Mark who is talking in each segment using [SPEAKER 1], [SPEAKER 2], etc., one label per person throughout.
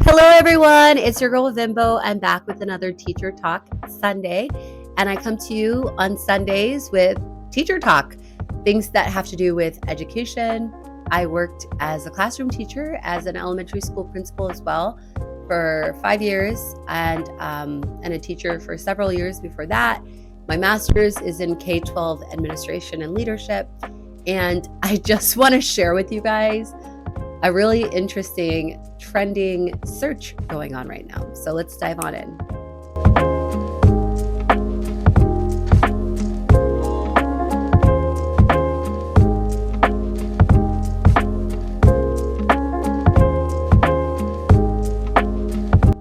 [SPEAKER 1] Hello, everyone. It's your girl Vimbo. I'm back with another Teacher Talk Sunday, and I come to you on Sundays with Teacher Talk, things that have to do with education. I worked as a classroom teacher, as an elementary school principal as well, for 5 years, and a teacher for several years before that. My master's is in K-12 administration and leadership, and I just want to share with you guys a really interesting trending search going on right now. So let's dive on in.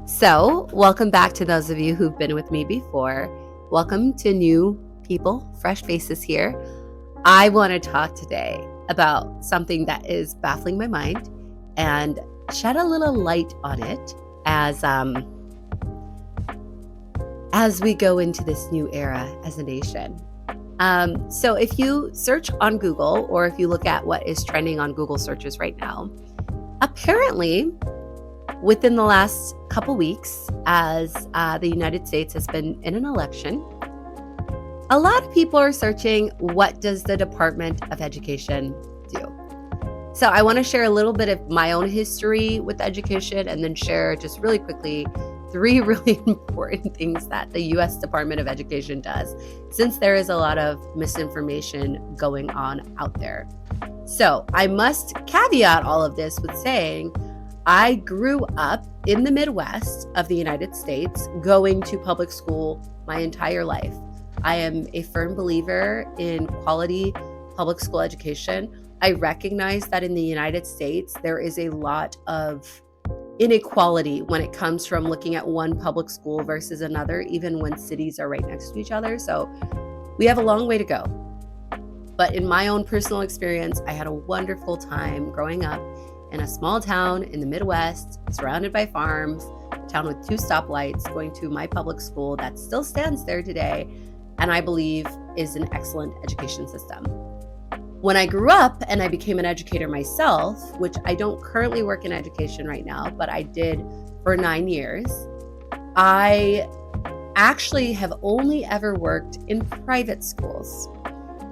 [SPEAKER 1] So welcome back to those of you who've been with me before. Welcome to new people, fresh faces here. I want to talk today about something that is baffling my mind and shed a little light on it as we go into this new era as a nation. So if you search on Google, or if you look at what is trending on Google searches right now, apparently within the last couple weeks, as the United States has been in an election, a lot of people are searching, what does the Department of Education do? So I want to share a little bit of my own history with education, and then share just really quickly 3 really important things that the U.S. Department of Education does, since there is a lot of misinformation going on out there. So I must caveat all of this with saying I grew up in the Midwest of the United States, going to public school my entire life. I am a firm believer in quality public school education. I recognize that in the United States, there is a lot of inequality when it comes from looking at one public school versus another, even when cities are right next to each other. So we have a long way to go. But in my own personal experience, I had a wonderful time growing up in a small town in the Midwest, surrounded by farms, a town with 2 stoplights, going to my public school that still stands there today, and I believe is an excellent education system. When I grew up and I became an educator myself, which I don't currently work in education right now, but I did for 9 years, I actually have only ever worked in private schools.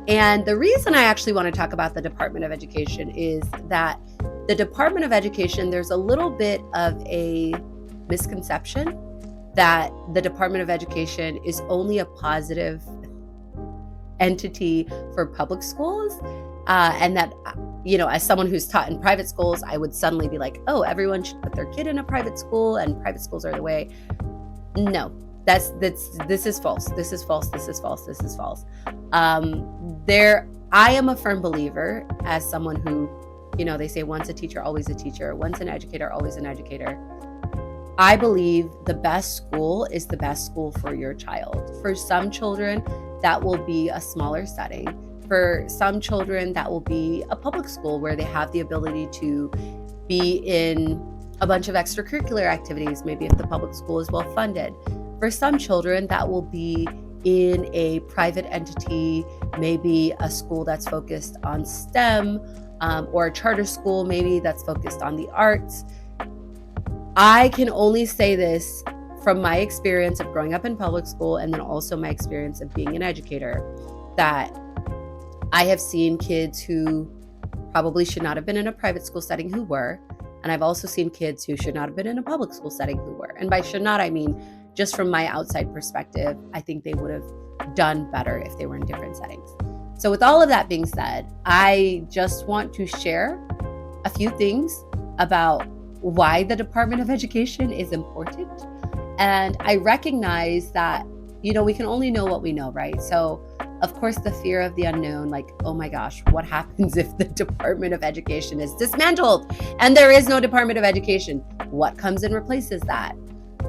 [SPEAKER 1] And the reason I actually want to talk about the Department of Education is that the Department of Education, there's a little bit of a misconception that the Department of Education is only a positive entity for public schools, and that, as someone who's taught in private schools, I would suddenly be like, oh, everyone should put their kid in a private school and private schools are the way. No, this is false. This is false. This is false. This is false. I am a firm believer, as someone who, they say once a teacher, always a teacher, once an educator, always an educator. I believe the best school is the best school for your child. For some children, that will be a smaller setting. For some children, that will be a public school where they have the ability to be in a bunch of extracurricular activities, maybe if the public school is well funded. For some children, that will be in a private entity, maybe a school that's focused on STEM, or a charter school maybe that's focused on the arts. I can only say this from my experience of growing up in public school, and then also my experience of being an educator, that I have seen kids who probably should not have been in a private school setting who were, and I've also seen kids who should not have been in a public school setting who were. And by should not, I mean, just from my outside perspective, I think they would have done better if they were in different settings. So with all of that being said, I just want to share a few things about why the Department of Education is important. And I recognize that, we can only know what we know, right? So of course, the fear of the unknown, like, oh my gosh, what happens if the Department of Education is dismantled and there is no Department of Education? What comes and replaces that?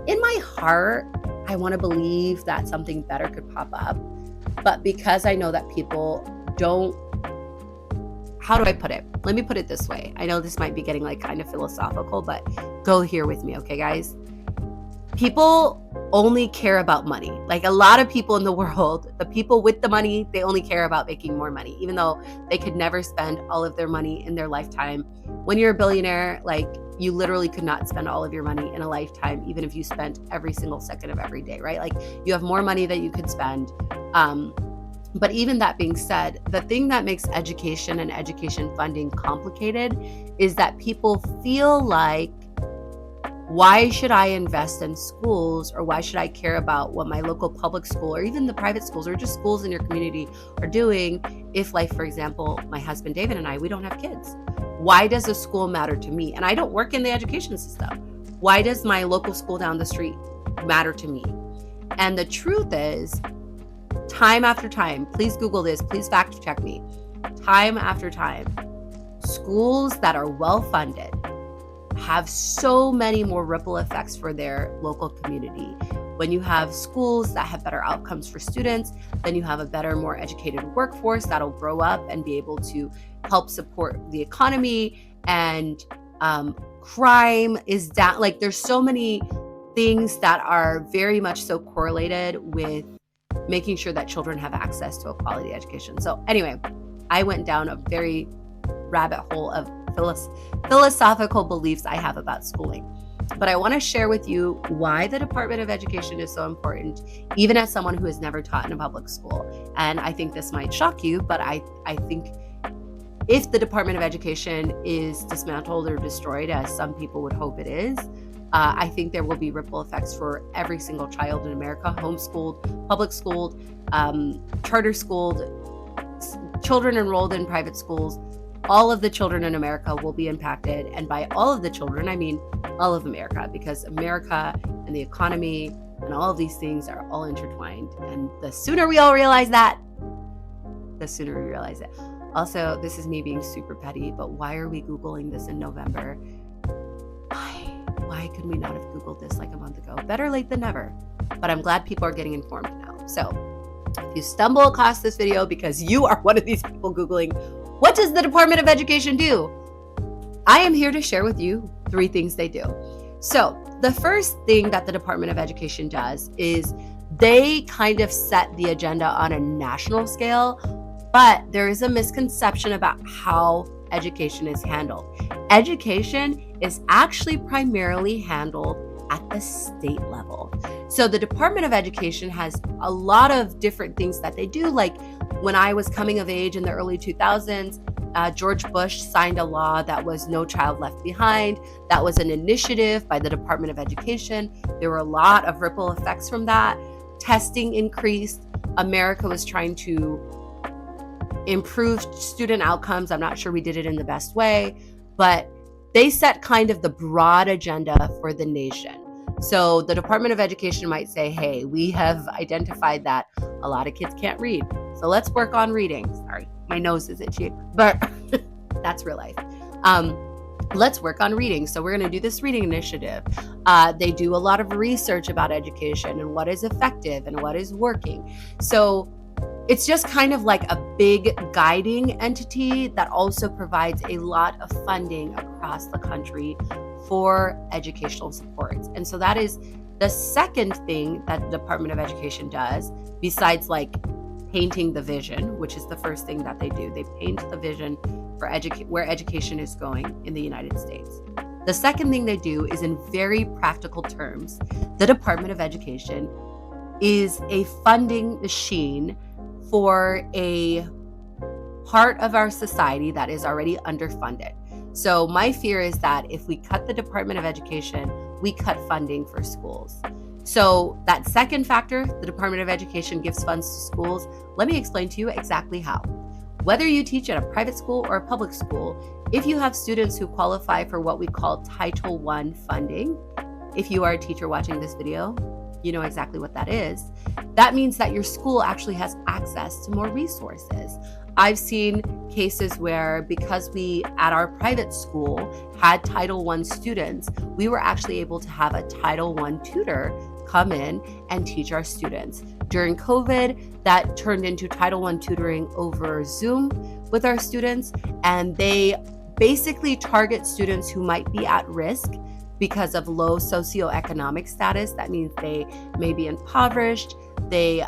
[SPEAKER 1] In my heart, I want to believe that something better could pop up. But because I know that people don't, how do I put it? Let me put it this way. I know this might be getting kind of philosophical, but go here with me, okay, guys? People only care about money. A lot of people in the world, the people with the money, they only care about making more money, even though they could never spend all of their money in their lifetime. When you're a billionaire, you literally could not spend all of your money in a lifetime, even if you spent every single second of every day, right? Like you have more money that you could spend. But even that being said, the thing that makes education and education funding complicated is that people feel like, why should I invest in schools, or why should I care about what my local public school or even the private schools or just schools in your community are doing if, like, for example, my husband David and I, we don't have kids? Why does a school matter to me? And I don't work in the education system. Why does my local school down the street matter to me? And the truth is, time after time, please Google this, please fact check me, time after time, schools that are well funded have so many more ripple effects for their local community. When you have schools that have better outcomes for students, then you have a better, more educated workforce that'll grow up and be able to help support the economy, and crime is down. Like there's so many things that are very much so correlated with making sure that children have access to a quality education. So anyway, I went down a very rabbit hole of philosophical beliefs I have about schooling. But I want to share with you why the Department of Education is so important, even as someone who has never taught in a public school. And I think this might shock you, but I think if the Department of Education is dismantled or destroyed, as some people would hope it is, I think there will be ripple effects for every single child in America, homeschooled, public schooled, charter schooled, children enrolled in private schools. All of the children in America will be impacted. And by all of the children, I mean all of America, because America and the economy and all of these things are all intertwined. And the sooner we all realize that, the sooner we realize it. Also, this is me being super petty, but why are we Googling this in November? Why could we not have Googled this like a month ago? Better late than never. But I'm glad people are getting informed now. So if you stumble across this video because you are one of these people Googling, what does the Department of Education do? I am here to share with you 3 things they do. So the first thing that the Department of Education does is they kind of set the agenda on a national scale, but there is a misconception about how education is handled. Education is actually primarily handled at the state level. So the Department of Education has a lot of different things that they do. Like when I was coming of age in the early 2000s, George Bush signed a law that was No Child Left Behind. That was an initiative by the Department of Education. There were a lot of ripple effects from that. Testing increased. America was trying to improve student outcomes. I'm not sure we did it in the best way, but they set kind of the broad agenda for the nation. So the Department of Education might say, hey, we have identified that a lot of kids can't read, so let's work on reading. Sorry, my nose is itchy, but that's real life. Let's work on reading. So we're going to do this reading initiative. They do a lot of research about education and what is effective and what is working. So it's just kind of like a big guiding entity that also provides a lot of funding across the country for educational supports. And so that is the second thing that the Department of Education does, besides like painting the vision, which is the first thing that they do. They paint the vision for where education is going in the United States. The second thing they do is, in very practical terms, the Department of Education is a funding machine for a part of our society that is already underfunded. So my fear is that if we cut the Department of Education, we cut funding for schools. So that second factor, the Department of Education gives funds to schools. Let me explain to you exactly how. Whether you teach at a private school or a public school, if you have students who qualify for what we call Title I funding, if you are a teacher watching this video, you know exactly what that is. That means that your school actually has access to more resources. I've seen cases where, because we at our private school had Title I students, we were actually able to have a Title I tutor come in and teach our students. During COVID, that turned into Title I tutoring over Zoom with our students, and they basically target students who might be at risk because of low socioeconomic status. That means they may be impoverished, they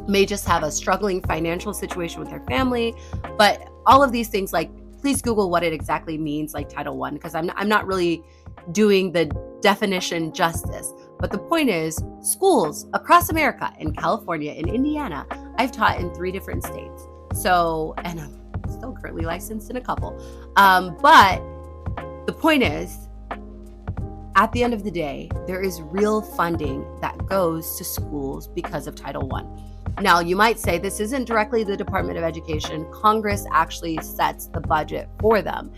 [SPEAKER 1] may just have a struggling financial situation with their family, but all of these things, like, please Google what it exactly means, like Title I, because I'm not really doing the definition justice. But the point is, schools across America, in California, in Indiana, I've taught in 3 different states. So, and I'm still currently licensed in a couple. But the point is, at the end of the day, there is real funding that goes to schools because of Title I. Now, you might say this isn't directly the Department of Education. Congress actually sets the budget for them.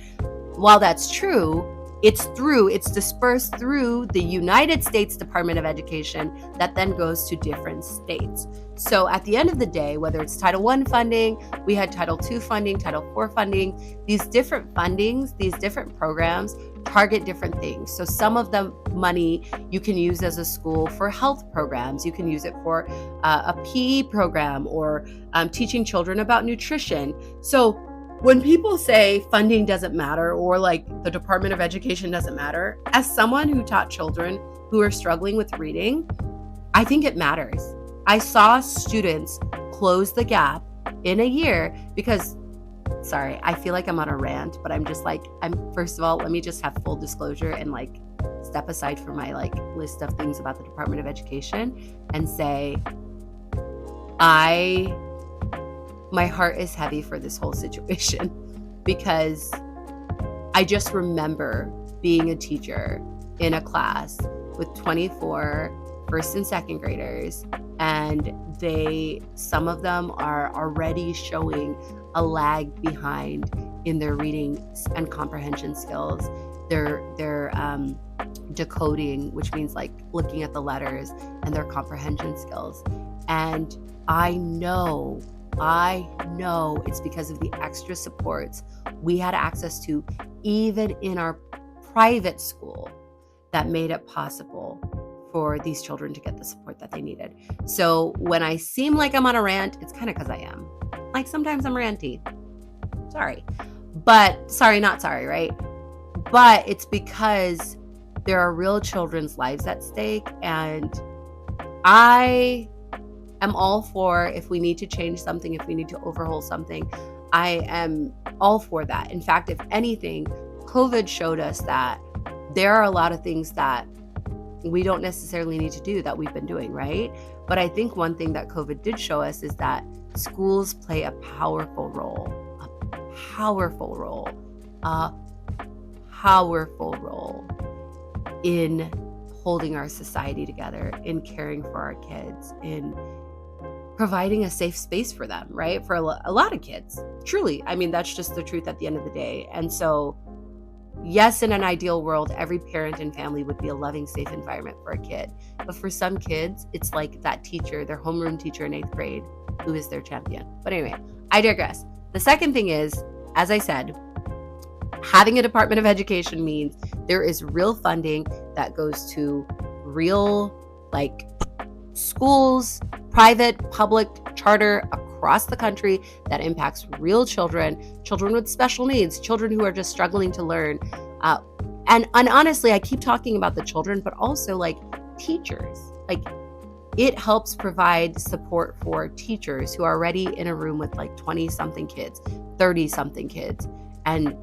[SPEAKER 1] While that's true, it's dispersed through the United States Department of Education that then goes to different states. So at the end of the day, whether it's Title I funding, we had Title II funding, Title IV funding, these different fundings, these different programs target different things. So some of the money you can use as a school for health programs. You can use it for a PE program or teaching children about nutrition. So when people say funding doesn't matter or like the Department of Education doesn't matter, as someone who taught children who are struggling with reading, I think it matters. I saw students close the gap in a year because, sorry, I feel like I'm on a rant, but I'm just like, first of all, let me just have full disclosure and like step aside from my like list of things about the Department of Education and say, my heart is heavy for this whole situation because I just remember being a teacher in a class with 24 first and second graders, and some of them are already showing a lag behind in their reading and comprehension skills. They're decoding, which means like looking at the letters, and their comprehension skills. And I know it's because of the extra supports we had access to, even in our private school, that made it possible for these children to get the support that they needed. So when I seem like I'm on a rant, it's kind of because I am. Like sometimes I'm ranty. Not sorry, right? But it's because there are real children's lives at stake, and I am all for, if we need to change something, if we need to overhaul something, I am all for that. In fact, if anything, COVID showed us that there are a lot of things that we don't necessarily need to do that we've been doing, right? But I think one thing that COVID did show us is that schools play a powerful role in holding our society together, in caring for our kids, in providing a safe space for them, right? For a lot of kids, truly. I mean, that's just the truth at the end of the day. And so, yes, in an ideal world, every parent and family would be a loving, safe environment for a kid. But for some kids, it's like that teacher, their homeroom teacher in 8th grade, who is their champion. But anyway, I digress. The second thing is, as I said, having a Department of Education means there is real funding that goes to real, like, schools, private, public, charter, across the country, that impacts real children with special needs, children who are just struggling to learn. And honestly, I keep talking about the children, but also like teachers. Like, it helps provide support for teachers who are already in a room with like 20-something kids, 30-something kids, and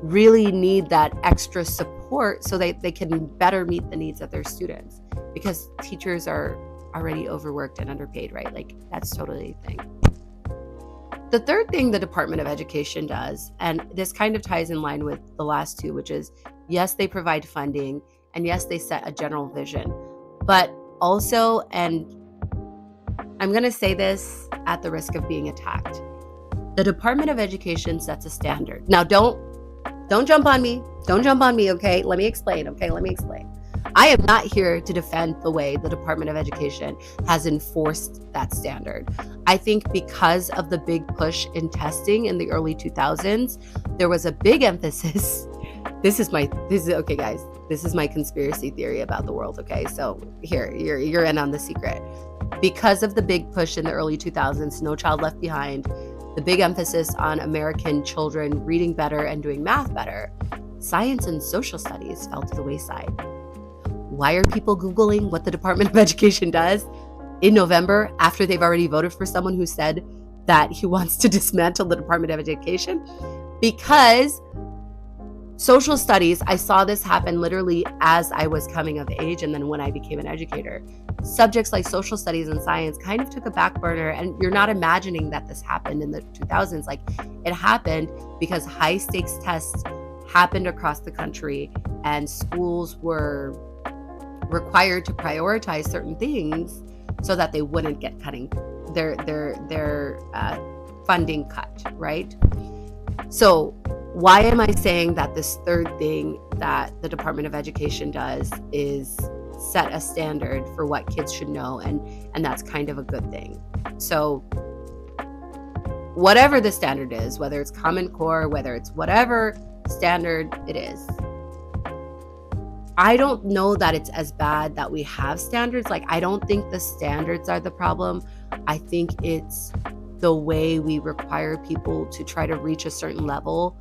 [SPEAKER 1] really need that extra support so they can better meet the needs of their students, because teachers are already overworked and underpaid, right? Like, that's totally a thing. The third thing the Department of Education does, and this kind of ties in line with the last two, which is, yes, they provide funding, and yes, they set a general vision, but also, and I'm going to say this at the risk of being attacked, the Department of Education sets a standard. Now, don't jump on me. Don't jump on me, okay? Let me explain. I am not here to defend the way the Department of Education has enforced that standard. I think because of the big push in testing in the early 2000s, there was a big emphasis. This is okay, guys. This is my conspiracy theory about the world, okay? So here, you're in on the secret. Because of the big push in the early 2000s, No Child Left Behind, the big emphasis on American children reading better and doing math better, science and social studies fell to the wayside. Why are people Googling what the Department of Education does in November after they've already voted for someone who said that he wants to dismantle the Department of Education? Because social studies, I saw this happen literally as I was coming of age and then when I became an educator. Subjects like social studies and science kind of took a back burner, and you're not imagining that this happened in the 2000s. Like, it happened because high stakes tests happened across the country and schools were required to prioritize certain things so that they wouldn't get their funding cut, right? So why am I saying that this third thing that the Department of Education does is set a standard for what kids should know, and that's kind of a good thing. So whatever the standard is, whether it's Common Core, whether it's whatever standard it is, I don't know that it's as bad that we have standards. Like, I don't think the standards are the problem. I think it's the way we require people to try to reach a certain level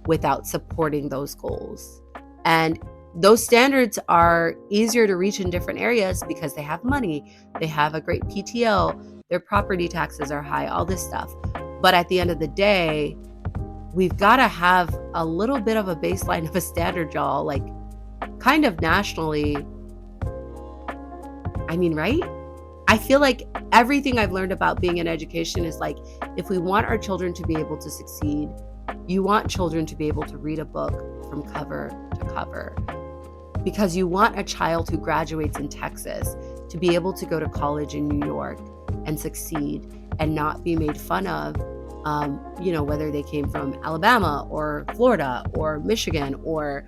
[SPEAKER 1] without supporting those goals. And those standards are easier to reach in different areas because they have money, they have a great PTO, their property taxes are high, all this stuff. But at the end of the day, we've got to have a little bit of a baseline of a standard, y'all, like kind of nationally. I mean, right? I feel like everything I've learned about being in education is like, if we want our children to be able to succeed, you want children to be able to read a book from cover to cover, because you want a child who graduates in Texas to be able to go to college in New York and succeed and not be made fun of, whether they came from Alabama or Florida or Michigan or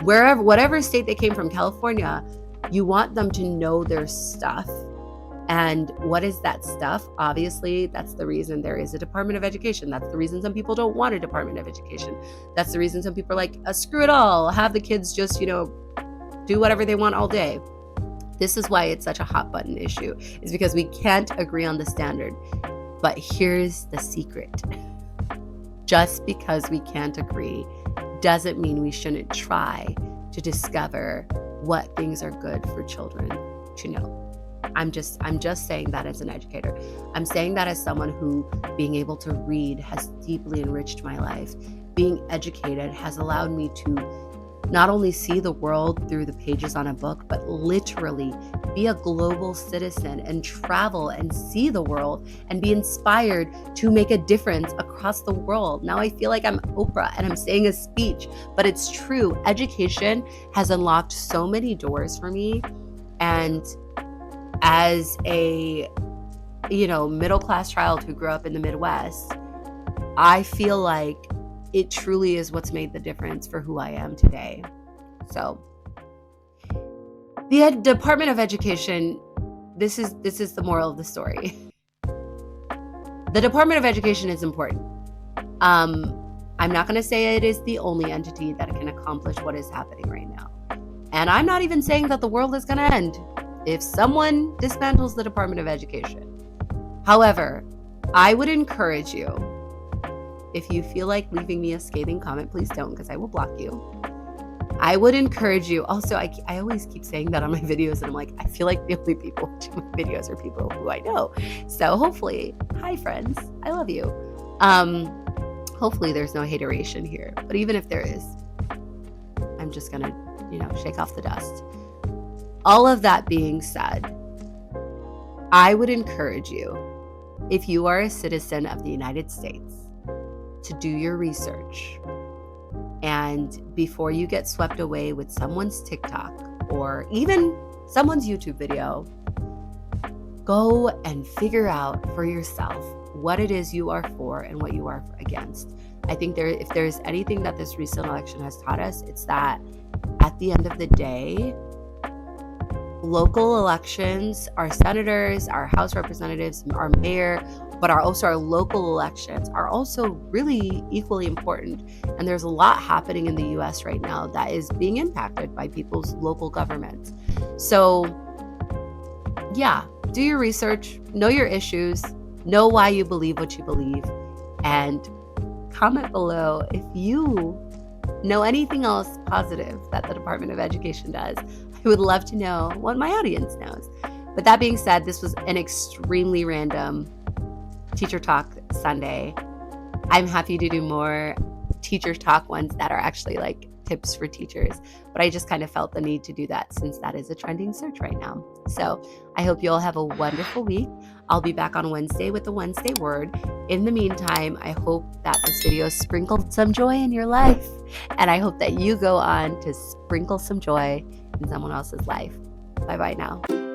[SPEAKER 1] wherever, whatever state they came from, California. You want them to know their stuff. And what is that stuff? Obviously, that's the reason there is a Department of Education. That's the reason some people don't want a Department of Education. That's the reason some people are like, screw it all. Have the kids just, do whatever they want all day. This is why it's such a hot button issue, is because we can't agree on the standard. But here's the secret. Just because we can't agree doesn't mean we shouldn't try to discover what things are good for children to know. I'm just saying that as an educator. I'm saying that as someone who, being able to read has deeply enriched my life. Being educated has allowed me to not only see the world through the pages on a book, but literally be a global citizen and travel and see the world and be inspired to make a difference across the world. Now I feel like I'm Oprah and I'm saying a speech, but it's true. Education has unlocked so many doors for me. And as a, middle-class child who grew up in the Midwest, I feel like it truly is what's made the difference for who I am today. So the Department of Education, this is the moral of the story. The Department of Education is important. I'm not going to say it is the only entity that can accomplish what is happening right now. And I'm not even saying that the world is going to end if someone dismantles the Department of Education. However, I would encourage you, if you feel like leaving me a scathing comment, please don't, because I will block you. I would encourage you. Also, I always keep saying that on my videos, and I'm like, I feel like the only people watching my videos are people who I know. So hopefully, hi friends, I love you. Hopefully there's no hateration here, but even if there is, I'm just gonna, shake off the dust. All of that being said, I would encourage you, if you are a citizen of the United States, to do your research. And before you get swept away with someone's TikTok or even someone's YouTube video, go and figure out for yourself what it is you are for and what you are against. I think if there's anything that this recent election has taught us, it's that at the end of the day, local elections, our senators, our House representatives, our mayor, but also our local elections are also really equally important. And there's a lot happening in the US right now that is being impacted by people's local governments. So yeah, do your research, know your issues, know why you believe what you believe, and comment below if you know anything else positive that the Department of Education does. I would love to know what my audience knows. But that being said, this was an extremely random Teacher Talk Sunday. I'm happy to do more. teacher talk ones that are actually like tips for teachers. But I just kind of felt the need to do that since that is a trending search right now. So I hope you all have a wonderful week. I'll be back on Wednesday with the Wednesday word. In the meantime, I hope that this video sprinkled some joy in your life. And I hope that you go on to sprinkle some joy in someone else's life. Bye-bye now.